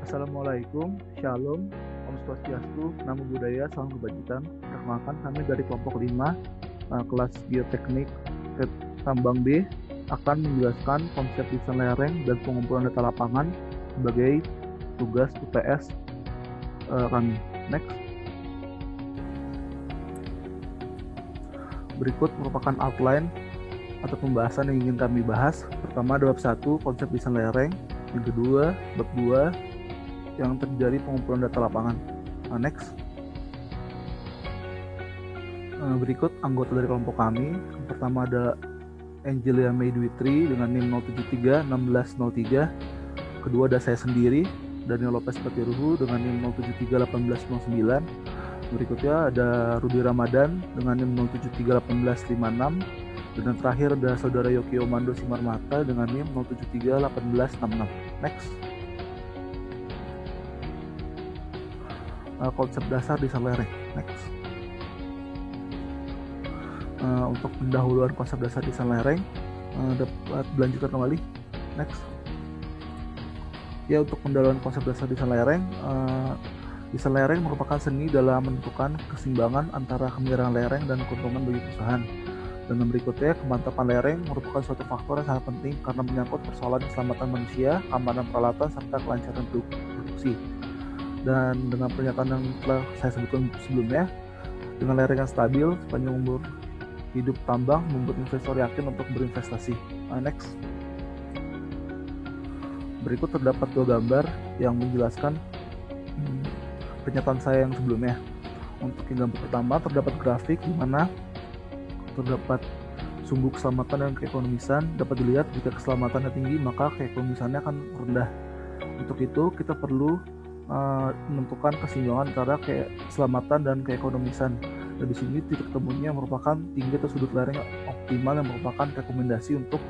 Assalamualaikum, Shalom, Om Swastiastu, Namo Buddhaya, Salam Kebajikan. Perkenalkan kami dari kelompok 5, kelas Geoteknik Tambang B, akan menjelaskan konsep desain lereng dan pengumpulan data lapangan sebagai tugas UTS kami. Next. Berikut merupakan outline atau pembahasan yang ingin kami bahas. Pertama ada bab 1, konsep desain lereng. Yang kedua, bab 2, yang terjadi pengumpulan data lapangan. Next. Berikut anggota dari kelompok kami. Yang pertama ada Angelia May Dwitri dengan NIM 0731603. Kedua ada saya sendiri, Daniel Lopez Patiruhu dengan NIM 0731809. Berikutnya ada Rudi Ramadan dengan NIM 0731856. Dan yang terakhir ada saudara Yoki Omando Simarmata dengan NIM 0731866. Next. Konsep dasar desain lereng. Next. Untuk pendahuluan konsep dasar desain lereng dapat dilanjutkan kembali. Next. Ya, untuk pendahuluan konsep dasar desain lereng merupakan seni dalam menentukan keseimbangan antara kemiringan lereng dan keuntungan bagi perusahaan. Dan yang berikutnya, kemantapan lereng merupakan suatu faktor yang sangat penting karena menyangkut persoalan keselamatan manusia, keamanan peralatan, serta kelancaran produksi. Dan dengan pernyataan yang telah saya sebutkan sebelumnya, dengan lereng yang stabil sepanjang umur hidup tambang membuat investor yakin untuk berinvestasi. Next. Berikut terdapat 2 gambar yang menjelaskan pernyataan saya yang sebelumnya. Untuk yang gambar pertama terdapat grafik di mana terdapat sumbu keselamatan dan keekonomisan. Dapat dilihat jika keselamatannya tinggi maka keekonomisannya akan rendah. Untuk itu kita perlu menentukan keseimbangan antara keselamatan dan keekonomisan. Dan di sini titik temunya merupakan tinggi atau sudut lereng optimal yang merupakan rekomendasi untuk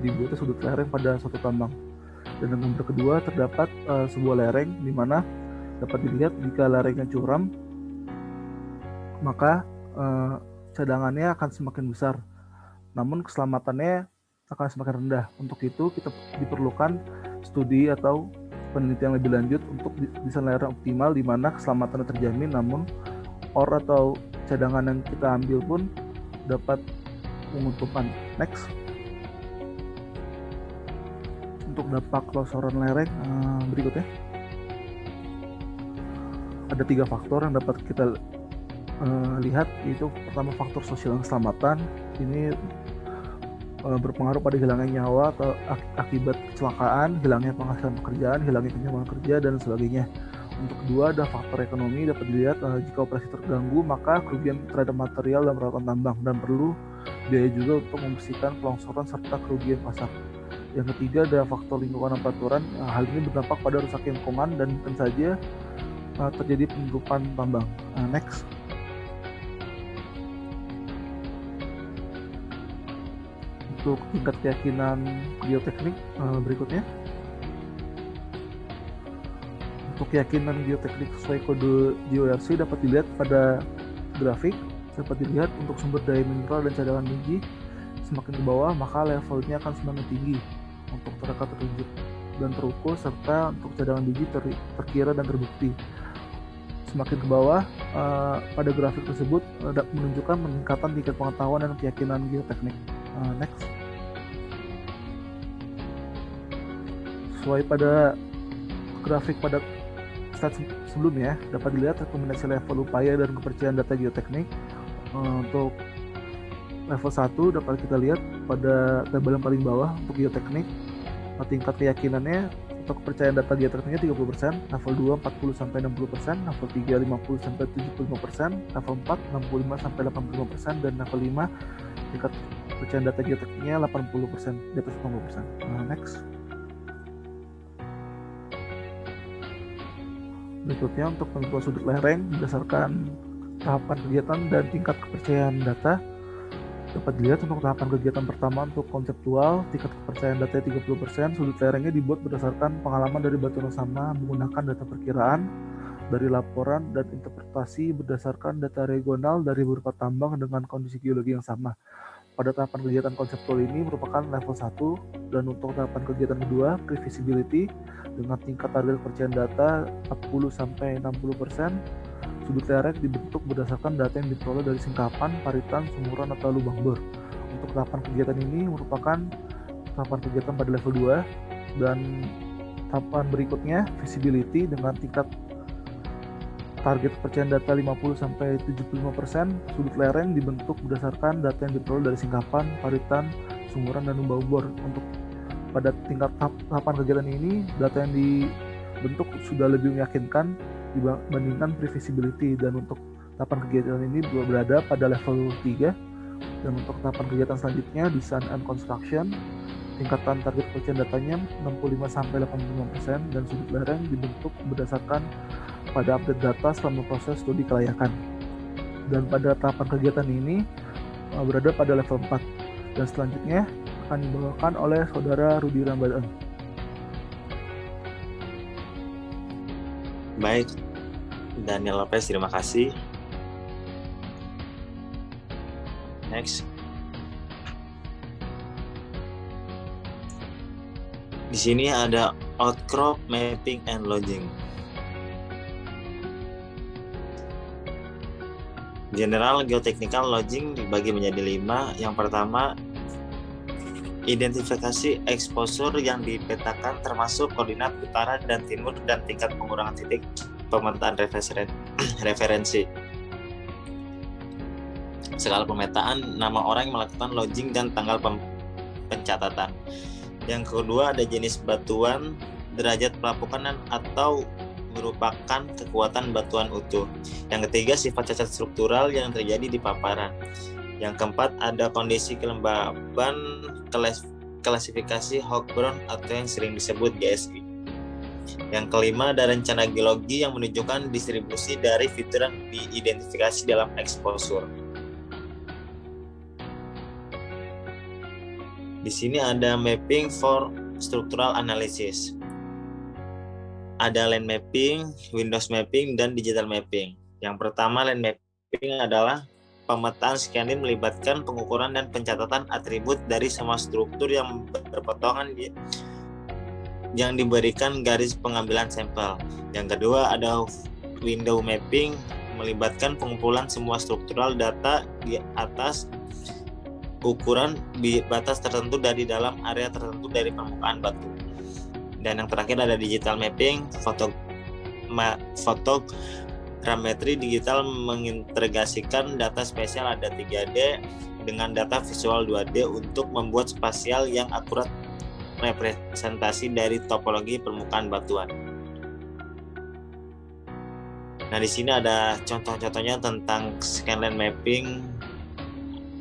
dibuatnya sudut lereng pada suatu tambang. Dan yang nomor kedua terdapat sebuah lereng di mana dapat dilihat jika lerengnya curam maka cadangannya akan semakin besar, namun keselamatannya akan semakin rendah. Untuk itu kita diperlukan studi atau penelitian lebih lanjut untuk desain lereng optimal di mana keselamatannya terjamin namun ore atau cadangan yang kita ambil pun dapat menguntungkan. Next. Untuk dampak longsoran lereng berikutnya ada 3 faktor yang dapat kita lihat, yaitu pertama faktor sosial dan keselamatan. Ini berpengaruh pada hilangnya nyawa atau akibat kecelakaan, hilangnya penghasilan pekerjaan, hilangnya kenyamanan kerja, dan sebagainya. Untuk kedua ada faktor ekonomi. Dapat dilihat jika operasi terganggu maka kerugian terhadap material dan peralatan tambang, dan perlu biaya juga untuk membersihkan pelongsoran serta kerugian pasar. Yang ketiga ada faktor lingkungan dan peraturan. Hal ini berdampak pada rusaknya lingkungan dan mungkin saja terjadi penutupan tambang. Next. Untuk tingkat keyakinan geoteknik berikutnya. Untuk keyakinan geoteknik sesuai kode GORC dapat dilihat pada grafik. Dapat dilihat untuk sumber daya mineral dan cadangan biji semakin ke bawah maka levelnya akan semakin tinggi untuk terangkat tertunjuk dan terukur, serta untuk cadangan biji terkira dan terbukti. Semakin ke bawah pada grafik tersebut menunjukkan peningkatan tingkat pengetahuan dan keyakinan geoteknik. Next. Sesuai pada grafik pada slide sebelumnya dapat dilihat rekomendasi level upaya dan kepercayaan data geoteknik. Untuk level 1 dapat kita lihat pada tabel yang paling bawah untuk geoteknik. Tingkat keyakinannya atau kepercayaan data geotekniknya 30%, level 2 40 sampai 60%, level 3 50 sampai 75%, level 4 65 sampai 85%, dan level 5 tingkat kepercayaan data geotekniknya 80%, di atas 80%. Next. Berikutnya untuk penentuan sudut lereng berdasarkan tahapan kegiatan dan tingkat kepercayaan data. Dapat dilihat untuk tahapan kegiatan pertama untuk konseptual, tingkat kepercayaan data 30%, sudut lerengnya dibuat berdasarkan pengalaman dari Batuan Sama menggunakan data perkiraan dari laporan dan interpretasi berdasarkan data regional dari beberapa tambang dengan kondisi geologi yang sama. pada tahapan kegiatan konseptual ini merupakan level 1, dan untuk tahapan kegiatan kedua, pre-feasibility, dengan tingkat target kepercayaan data 40-60%, sudut lereng dibentuk berdasarkan data yang diperoleh dari singkapan, paritan, sumuran, atau lubang bor. Untuk tahapan kegiatan ini merupakan tahapan kegiatan pada level 2, dan tahapan berikutnya, feasibility, dengan tingkat target kepercayaan data 50-75%, sudut lereng dibentuk berdasarkan data yang diperoleh dari singkapan, paritan, sumuran, dan lubang bor. Untuk pada tingkat tahapan kegiatan ini, data yang dibentuk sudah lebih meyakinkan dibandingkan pre-feasibility, dan untuk tahapan kegiatan ini berada pada level 3. Dan untuk tahapan kegiatan selanjutnya, design and construction, tingkatan target kepercayaan datanya 65-85%, dan sudut lereng dibentuk berdasarkan pada update data selama proses studi kelayakan. Dan pada tahapan kegiatan ini berada pada level 4. Dan selanjutnya akan dibawakan oleh Saudara Rudi Ramadan. Baik, Daniel Lopez, terima kasih. Next. Di sini ada outcrop mapping and lodging. General geotechnical lodging dibagi menjadi 5. Yang pertama, identifikasi exposure yang dipetakan termasuk koordinat utara dan timur dan tingkat pengurangan titik pemetaan referensi. Skala pemetaan, nama orang yang melakukan lodging dan tanggal pencatatan. Yang kedua ada jenis batuan, derajat pelapukan atau merupakan kekuatan batuan utuh. Yang ketiga sifat cacat struktural yang terjadi di paparan. Yang keempat ada kondisi kelembaban, klasifikasi Hochbrunn atau yang sering disebut GSI. Yang kelima ada rencana geologi yang menunjukkan distribusi dari fitur yang diidentifikasi dalam exposure. Di sini ada mapping for structural analysis. Ada land mapping, Windows mapping, dan digital mapping. Yang pertama, land mapping adalah pemetaan scanning melibatkan pengukuran dan pencatatan atribut dari semua struktur yang berpotongan yang diberikan garis pengambilan sampel. Yang kedua ada window mapping, melibatkan pengumpulan semua struktural data di atas ukuran di batas tertentu dari dalam area tertentu dari permukaan batu. Dan yang terakhir ada digital mapping, fotogrammetri digital mengintegrasikan data spesial ada 3D dengan data visual 2D untuk membuat spasial yang akurat representasi dari topologi permukaan batuan. Nah, di sini ada contoh-contohnya tentang scanline mapping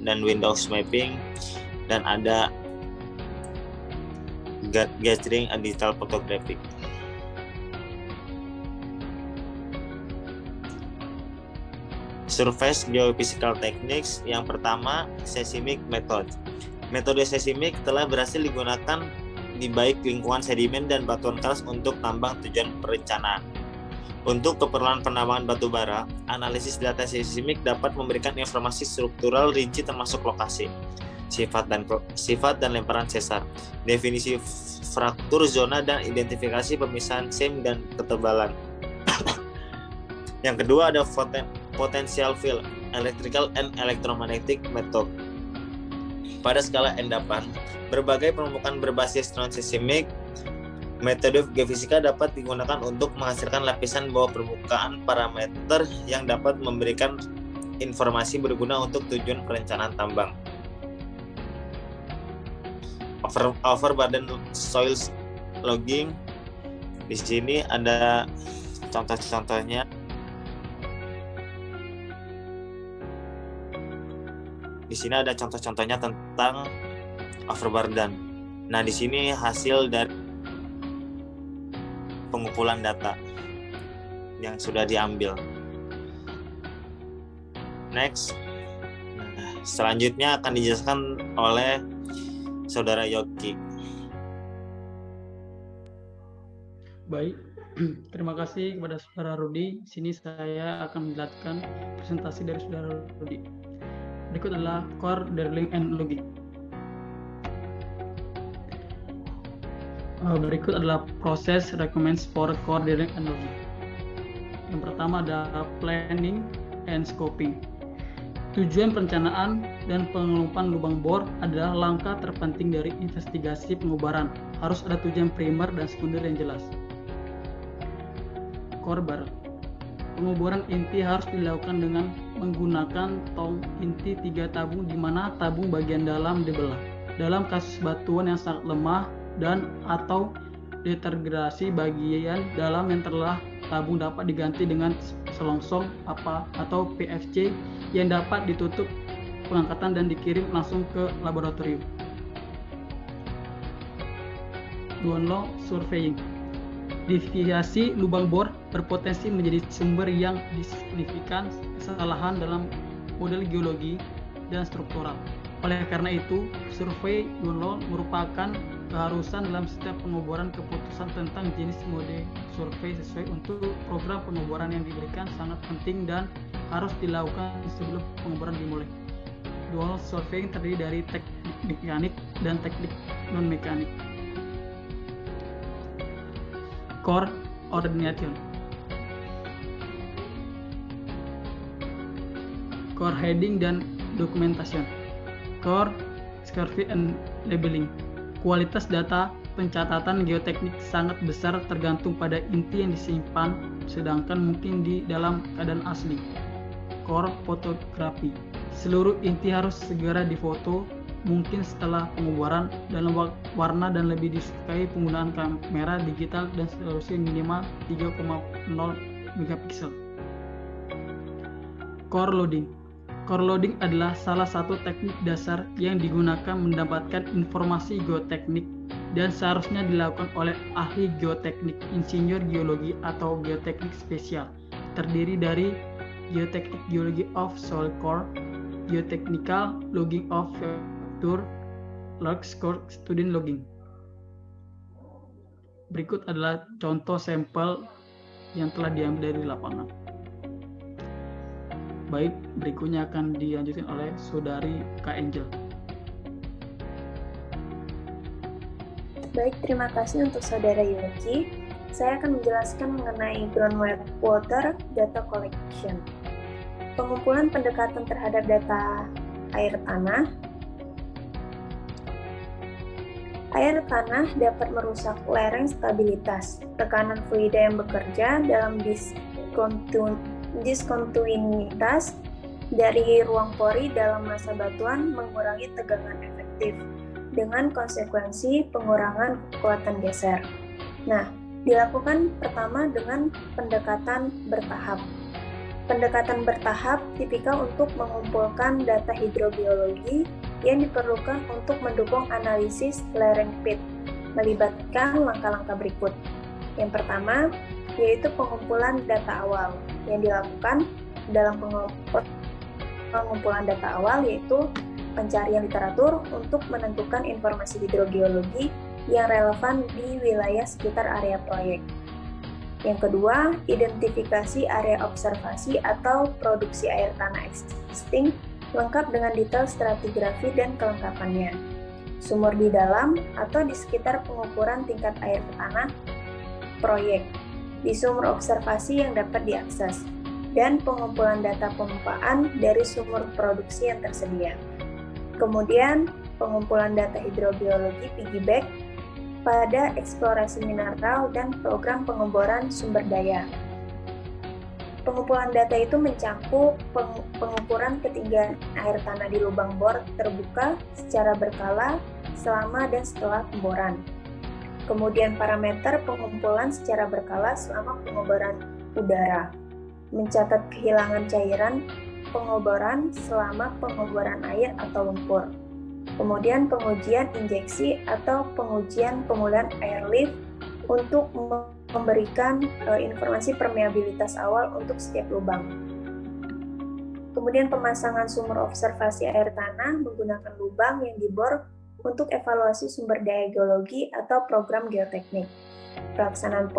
dan Windows mapping, dan ada gathering and digital photographic. Surface geophysical techniques. Yang pertama, seismic method. Metode seismik telah berhasil digunakan di baik lingkungan sedimen dan batuan keras untuk tambang tujuan perencanaan. Untuk keperluan penambangan batu bara, analisis data seismik dapat memberikan informasi struktural rinci termasuk lokasi, sifat dan lemparan sesar, definisi fraktur zona, dan identifikasi pemisahan seam dan ketebalan. Yang kedua ada potential field, electrical and electromagnetic method. Pada skala endapan, berbagai permukaan berbasis non-seismik, metode geofisika dapat digunakan untuk menghasilkan lapisan bawah permukaan parameter yang dapat memberikan informasi berguna untuk tujuan perencanaan tambang. Overburden soils logging. Di sini ada contoh-contohnya. Di sini ada contoh-contohnya tentang overburden. Nah, di sini hasil dari pengumpulan data yang sudah diambil. Next. Nah, selanjutnya akan dijelaskan oleh Saudara Yogi. Baik, terima kasih kepada Saudara Rudi. Sini saya akan menjelaskan presentasi dari Saudara Rudi. Berikut adalah core drilling and logging. Berikut adalah proses recommends for core drilling and logging. Yang pertama ada planning and scoping. Tujuan perencanaan dan pengelupan lubang bor adalah langkah terpenting dari investigasi pengubaran. Harus ada tujuan primer dan sekunder yang jelas. Core barrel. Penguburan inti harus dilakukan dengan menggunakan tong inti 3 tabung di mana tabung bagian dalam dibelah. Dalam kasus batuan yang sangat lemah dan atau detergradasi bagian dalam yang telah tabung dapat diganti dengan selongsong atau PFC yang dapat ditutup pengangkatan dan dikirim langsung ke laboratorium. Download surveying. Deviasi lubang bor berpotensi menjadi sumber yang signifikan kesalahan dalam model geologi dan struktural. Oleh karena itu, survei download merupakan keharusan dalam setiap penguburan. Keputusan tentang jenis mode survei sesuai untuk program penguburan yang diberikan sangat penting dan harus dilakukan sebelum penguburan dimulai. Dual surveying terdiri dari teknik mekanik dan teknik non-mekanik. Core ordination. Core heading dan documentation. Core survey and labeling. Kualitas data pencatatan geoteknik sangat besar tergantung pada inti yang disimpan, sedangkan mungkin di dalam keadaan asli. Core fotografi. Seluruh inti harus segera difoto, mungkin setelah pengubaran, dalam warna dan lebih disukai penggunaan kamera digital dan resolusi minimal 3,0 megapiksel. Core loading. Core loading adalah salah satu teknik dasar yang digunakan mendapatkan informasi geoteknik dan seharusnya dilakukan oleh ahli geoteknik, insinyur geologi atau geoteknik spesial. Terdiri dari geoteknik geology of soil core, geotechnical logging of large core student logging. Berikut adalah contoh sampel yang telah diambil dari lapangan. Baik, berikutnya akan dilanjutkan oleh Saudari Kak Angel. Baik, terima kasih untuk Saudara Yuki. Saya akan menjelaskan mengenai groundwater data collection. Pengumpulan pendekatan terhadap data air tanah. Air tanah dapat merusak lereng stabilitas, tekanan fluida yang bekerja dalam diskontinuitas dari ruang pori dalam masa batuan mengurangi tegangan efektif dengan konsekuensi pengurangan kekuatan geser. Nah, dilakukan pertama dengan pendekatan bertahap. Pendekatan bertahap tipikal untuk mengumpulkan data hidrogeologi yang diperlukan untuk mendukung analisis lereng pit, melibatkan langkah-langkah berikut. Yang pertama, yaitu pengumpulan data awal yang dilakukan dalam pengumpulan data awal, yaitu pencarian literatur untuk menentukan informasi hidrogeologi yang relevan di wilayah sekitar area proyek. Yang kedua, identifikasi area observasi atau produksi air tanah existing lengkap dengan detail stratigrafi dan kelengkapannya. Sumur di dalam atau di sekitar pengukuran tingkat air tanah proyek, di sumur observasi yang dapat diakses, dan pengumpulan data pemompaan dari sumur produksi yang tersedia. Kemudian, pengumpulan data hidrogeologi piggyback pada eksplorasi mineral dan program pengeboran sumber daya. Pengumpulan data itu mencakup pengukuran ketinggian air tanah di lubang bor terbuka secara berkala selama dan setelah pemboran. Kemudian parameter pengumpulan secara berkala selama pengoboran udara. Mencatat kehilangan cairan pengoboran selama pengoboran air atau lumpur. Kemudian pengujian injeksi atau pengujian pemulihan airlift untuk memberikan informasi permeabilitas awal untuk setiap lubang. Kemudian pemasangan sumur observasi air tanah menggunakan lubang yang dibor untuk evaluasi sumber daya geologi atau program geoteknik. Pelaksanaan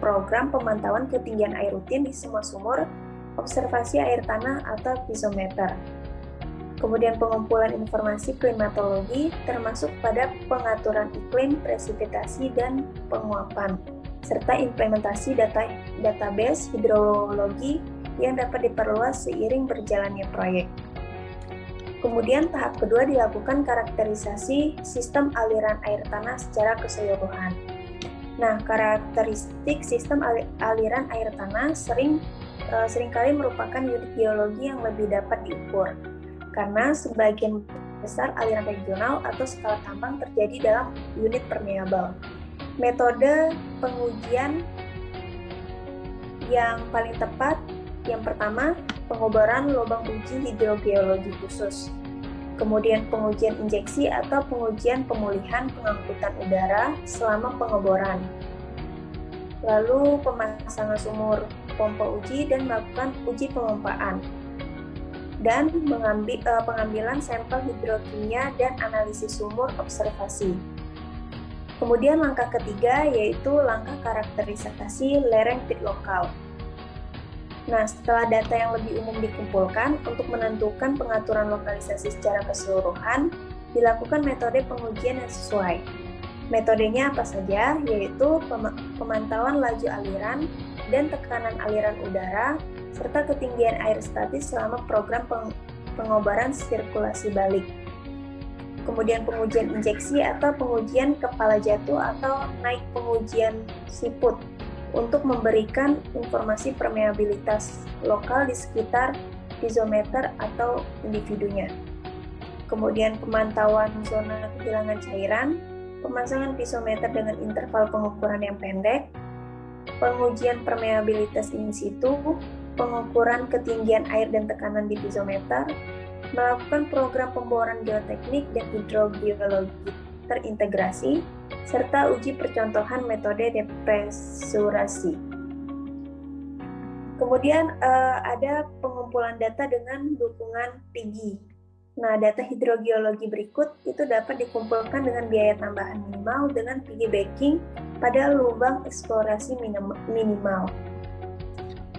program pemantauan ketinggian air rutin di semua sumur observasi air tanah atau pisometer. Kemudian pengumpulan informasi klimatologi termasuk pada pengaturan iklim, presipitasi, dan penguapan, serta implementasi database hidrologi yang dapat diperluas seiring berjalannya proyek. Kemudian tahap kedua dilakukan karakterisasi sistem aliran air tanah secara keseluruhan. Nah, karakteristik sistem aliran air tanah seringkali merupakan unit geologi yang lebih dapat diukur, karena sebagian besar aliran regional atau skala tambang terjadi dalam unit permeable. Metode pengujian yang paling tepat, yang pertama, pengoboran lubang uji hidrogeologi khusus. Kemudian pengujian injeksi atau pengujian pemulihan pengangkutan udara selama pengoboran. Lalu pemasangan sumur pompa uji dan melakukan uji pemompaan. Dan pengambilan sampel hidrokimia dan analisis sumur observasi. Kemudian langkah ketiga yaitu langkah karakterisasi lereng pit lokal. Nah, setelah data yang lebih umum dikumpulkan untuk menentukan pengaturan lokalisasi secara keseluruhan, dilakukan metode pengujian yang sesuai. Metodenya apa saja? Yaitu pemantauan laju aliran dan tekanan aliran udara, serta ketinggian air statis selama program pengobaran sirkulasi balik. Kemudian pengujian injeksi atau pengujian kepala jatuh atau naik pengujian siput untuk memberikan informasi permeabilitas lokal di sekitar pizometer atau individunya. Kemudian pemantauan zona kehilangan cairan, pemasangan pizometer dengan interval pengukuran yang pendek, pengujian permeabilitas in situ, pengukuran ketinggian air dan tekanan di pizometer, melakukan program pemboran geoteknik dan hidrogeologi terintegrasi, serta uji percontohan metode depresurasi. Kemudian ada pengumpulan data dengan dukungan PIGI. Nah, data hidrogeologi berikut itu dapat dikumpulkan dengan biaya tambahan minimal dengan PIGI backing pada lubang eksplorasi minimal.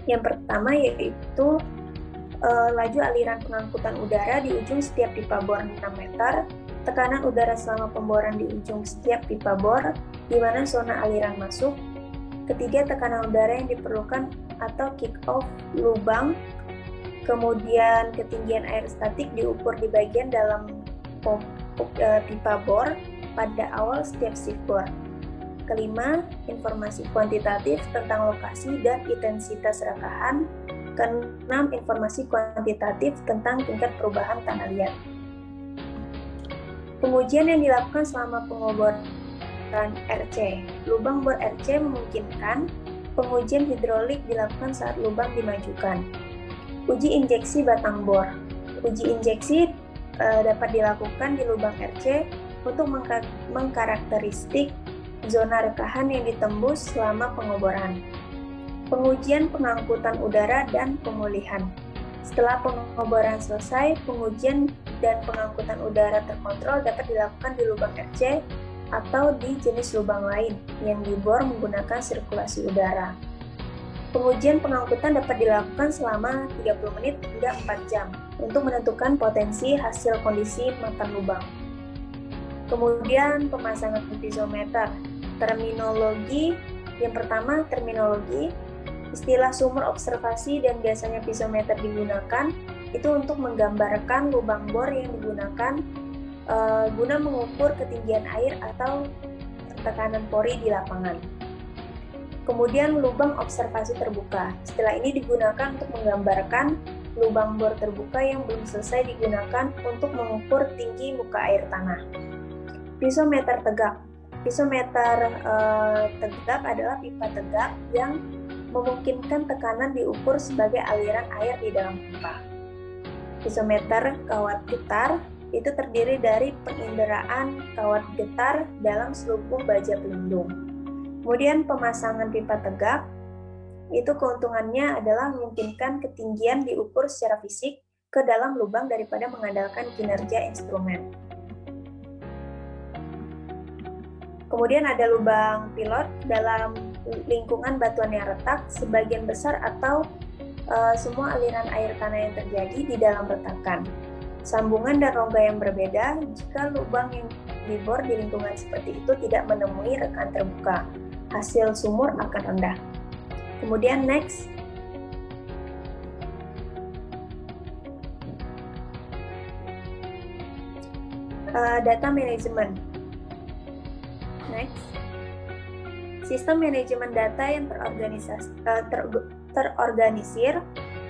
Yang pertama yaitu laju aliran pengangkutan udara di ujung setiap pipa bor 6 meter, tekanan udara selama pemboran di ujung setiap pipa bor, di mana zona aliran masuk. Ketiga, tekanan udara yang diperlukan atau kick-off lubang. Kemudian, ketinggian air statik diukur di bagian dalam pipa bor pada awal setiap shift bor. Kelima, informasi kuantitatif tentang lokasi dan intensitas rekahan. Keenam, informasi kuantitatif tentang tingkat perubahan tanah liat. Pengujian yang dilakukan selama pengoboran RC. Lubang bor RC memungkinkan pengujian hidrolik dilakukan saat lubang dimajukan. Uji injeksi batang bor. Uji injeksi dapat dilakukan di lubang RC untuk mengkarakteristik zona rekahan yang ditembus selama pengoboran. Pengujian pengangkutan udara dan pemulihan. Setelah pengoboran selesai, pengujian dan pengangkutan udara terkontrol dapat dilakukan di lubang RC atau di jenis lubang lain yang dibor menggunakan sirkulasi udara. Pengujian pengangkutan dapat dilakukan selama 30 menit hingga 4 jam untuk menentukan potensi hasil kondisi makan lubang. Kemudian pemasangan pizometer. Terminologi yang pertama, terminologi. Istilah sumur observasi dan biasanya pizometer digunakan itu untuk menggambarkan lubang bor yang digunakan guna mengukur ketinggian air atau tekanan pori di lapangan. Kemudian lubang observasi terbuka. Istilah ini digunakan untuk menggambarkan lubang bor terbuka yang belum selesai digunakan untuk mengukur tinggi muka air tanah. Pizometer tegak. Pizometer tegak adalah pipa tegak yang memungkinkan tekanan diukur sebagai aliran air di dalam pipa. Pizometer kawat getar itu terdiri dari penginderaan kawat getar dalam selubung baja pelindung. Kemudian pemasangan pipa tegak, itu keuntungannya adalah memungkinkan ketinggian diukur secara fisik ke dalam lubang daripada mengandalkan kinerja instrumen. Kemudian ada lubang pilot dalam lingkungan batuan yang retak, sebagian besar atau semua aliran air tanah yang terjadi di dalam retakan. sambungan dan rongga yang berbeda jika lubang yang dibor di lingkungan seperti itu tidak menemui rekaan terbuka. Hasil sumur akan rendah. Kemudian next. Data management. Next. Sistem manajemen data yang terorganisir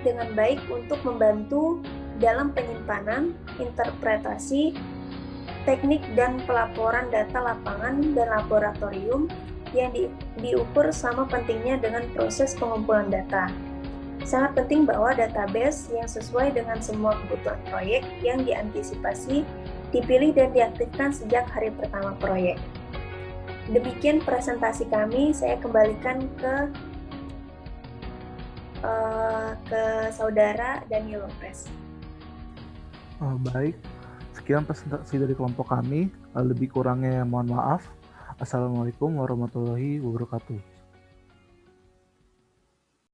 dengan baik untuk membantu dalam penyimpanan, interpretasi, teknik dan pelaporan data lapangan dan laboratorium yang diukur sama pentingnya dengan proses pengumpulan data. Sangat penting bahwa database yang sesuai dengan semua kebutuhan proyek yang diantisipasi dipilih dan diaktifkan sejak hari pertama proyek. Demikian presentasi kami, saya kembalikan ke saudara Daniel Lopez. Baik, sekian presentasi dari kelompok kami. Lebih kurangnya mohon maaf. Assalamualaikum warahmatullahi wabarakatuh.